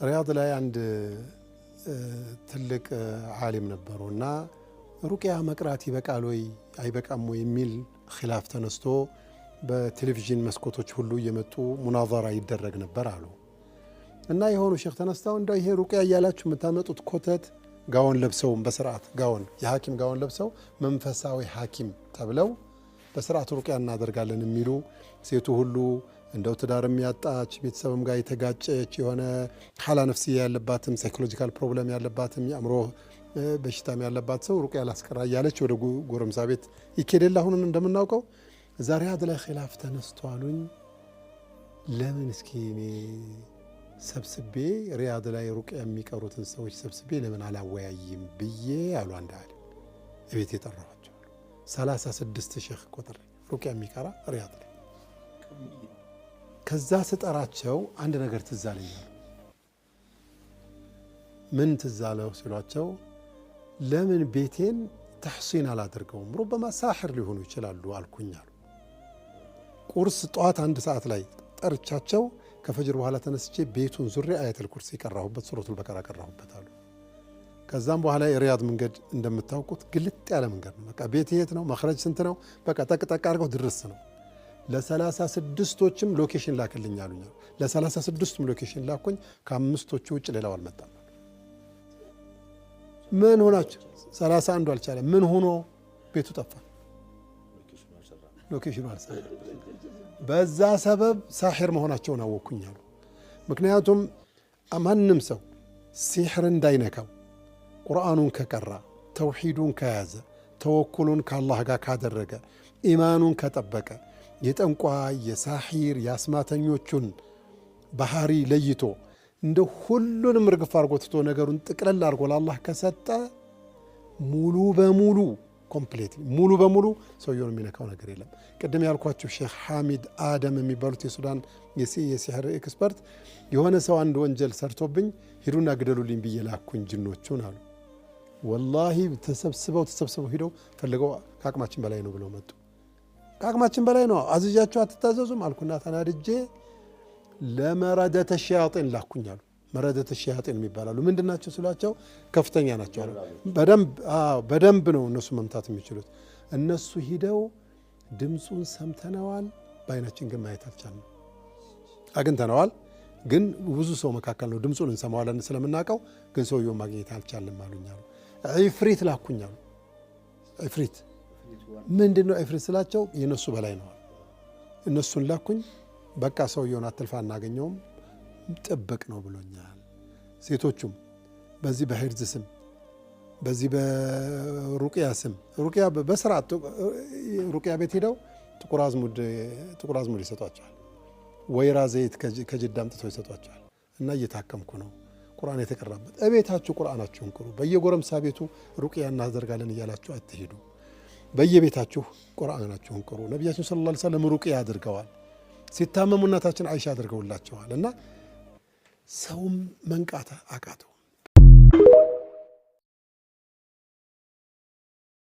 ሪያድ ላይ አንድ ትልቅ ዓሊም ነበሩና ሩቅያ መቅራት ይበቃል ወይ አይበቃም ወይ የሚል ኺላፍ ተነስቶ በቴሌቪዥን መስኮቶች ሁሉ እየመጡ ሙናዘራ ይደረግ ነበር አሉ። እና የሆኑ ሼክ ተነስተው እንደው ይሄ ሩቅያ እያላችሁ የምታመጡት ኮተት ጋውን ለብሰው በስርዓት ጋውን የሐኪም ጋውን ለብሰው መንፈሳዊ ሐኪም ተብለው በስርዓት ሩቅያ እናደርጋለን የሚሉ ሴቱ ሁሉ እንደው ትዳርም ያጣች ቤተሰብም ጋር የተጋጨች የሆነ ሐላ ነፍስያ ያለባትም ሳይኮሎጂካል ፕሮብለም ያለባትም የአእምሮ በሽታም ያለባት ሰው ሩቅያ ላስቀራ እያለች ወደ ጎረምሳ ቤት ይኬደል። አሁን እንደምናውቀው ዛሬ ሪያድ ላይ ኺላፍ ተነስቷሉኝ። ለምን እስኪ እኔ ሰብስቤ ሪያድ ላይ ሩቅያ የሚቀሩትን ሰዎች ሰብስቤ ለምን አላወያይም ብዬ አሉ አንድ ዓሊም እቤት የጠራኋቸው 36 ሼክ ቁጥር ሩቅያ የሚቀራ ሪያድ ላይ። ከዛ ስጠራቸው አንድ ነገር ትዝ አለኝ። ምን ትዝ አለው ሲሏቸው ለምን ቤቴን ተሕሲን አላደርገውም ሩበማ ሳሕር ሊሆኑ ይችላሉ አልኩኝ አሉ። ቁርስ ጠዋት 1 ሰዓት ላይ ጠርቻቸው ከፈጅር በኋላ ተነስቼ ቤቱን ዙሬ አያተል ኩርሲ ቀራሁበት፣ ሱረቱል በቀራ ቀራሁበት አሉ። ከዛም በኋላ የሪያድ መንገድ እንደምታውቁት ግልጥ ያለ መንገድ ነው። በቃ ቤት የት ነው መኽረጅ ስንት ነው በቃ ጠቅጠቅ አድርገው ድርስ ነው። ለ36ቶችም ሎኬሽን ላክልኝ አሉኝ። ለ36ቱም ሎኬሽን ላኩኝ። ከ5ቶቹ ውጭ ሌላው አልመጣም። ምን ሆናችሁ 31ዱ አልቻለም። ምን ሆኖ ቤቱ ጠፋ፣ ሎኬሽኑ አልሰራ። በዛ ሰበብ ሳሒር መሆናቸውን አወኩኝ አሉ። ምክንያቱም ማንም ሰው ሲሕር እንዳይነካው ቁርአኑን ከቀራ ተውሂዱን ከያዘ ተወኩሉን ከአላህ ጋር ካደረገ ኢማኑን ከጠበቀ የጠንቋይ የሳሒር የአስማተኞቹን ባህሪ ለይቶ እንደ ሁሉንም ርግፍ አርጎ ትቶ ነገሩን ጥቅለል አርጎ ለአላህ ከሰጠ ሙሉ በሙሉ ኮምፕሌት ሙሉ በሙሉ ሰውየውን የሚነካው ነገር የለም። ቅድም ያልኳቸው ሼክ ሐሚድ አደም የሚባሉት የሱዳን የሲሕር ኤክስፐርት የሆነ ሰው አንድ ወንጀል ሰርቶብኝ ሂዱና ግደሉልኝ ብዬ ላኩኝ ጅኖቹን አሉ። ወላሂ ተሰብስበው ሂደው ፈልገው ከአቅማችን በላይ ነው ብለው መጡ። ከአቅማችን በላይ ነው አዝዣቸው አትታዘዙም አልኩና ተናድጄ ለመረደተ ሸያጢን ላኩኝ አሉ። መረደተ ሸያጢን የሚባላሉ ምንድን ናቸው ስሏቸው ከፍተኛ ናቸው አሉ። በደንብ ነው እነሱ መምታት የሚችሉት። እነሱ ሂደው ድምፁን ሰምተነዋል፣ በአይናችን ግን ማየት አልቻልንም። አግኝተነዋል ግን ብዙ ሰው መካከል ነው ድምፁን እንሰማዋለን ስለምናውቀው፣ ግን ሰውየው ማግኘት አልቻልንም አሉኝ አሉ። ኢፍሪት ላኩኝ አሉ። ኢፍሪት ምንድን ነው ኢፍሪት ስላቸው የነሱ በላይ ነው። እነሱን ላኩኝ። በቃ ሰውየውን አትልፋ እናገኘውም ጥብቅ ነው ብሎኛል። ሴቶቹም በዚህ በሂርዝ ስም በዚህ በሩቅያ ስም ሩቅያ በስርዓት ሩቅያ ቤት ሄደው ጥቁር አዝሙድ ይሰጧቸዋል፣ ወይራ ዘይት ከጅዳ አምጥተው ይሰጧቸዋል። እና እየታከምኩ ነው ቁርአን የተቀራበት እቤታችሁ ቁርአናችሁን ቅሩ። በየጎረምሳ ቤቱ ሩቅያ እናደርጋለን እያላችሁ አትሄዱ። በየቤታችሁ ቁርአናችሁን ቅሩ። ነቢያችን ሰለላሁ ዐለይሂ ወሰለም ሩቅያ አድርገዋል። ሲታመሙ እናታችን አይሻ አድርገውላቸዋል። እና ሰውም መንቃት አቃተው።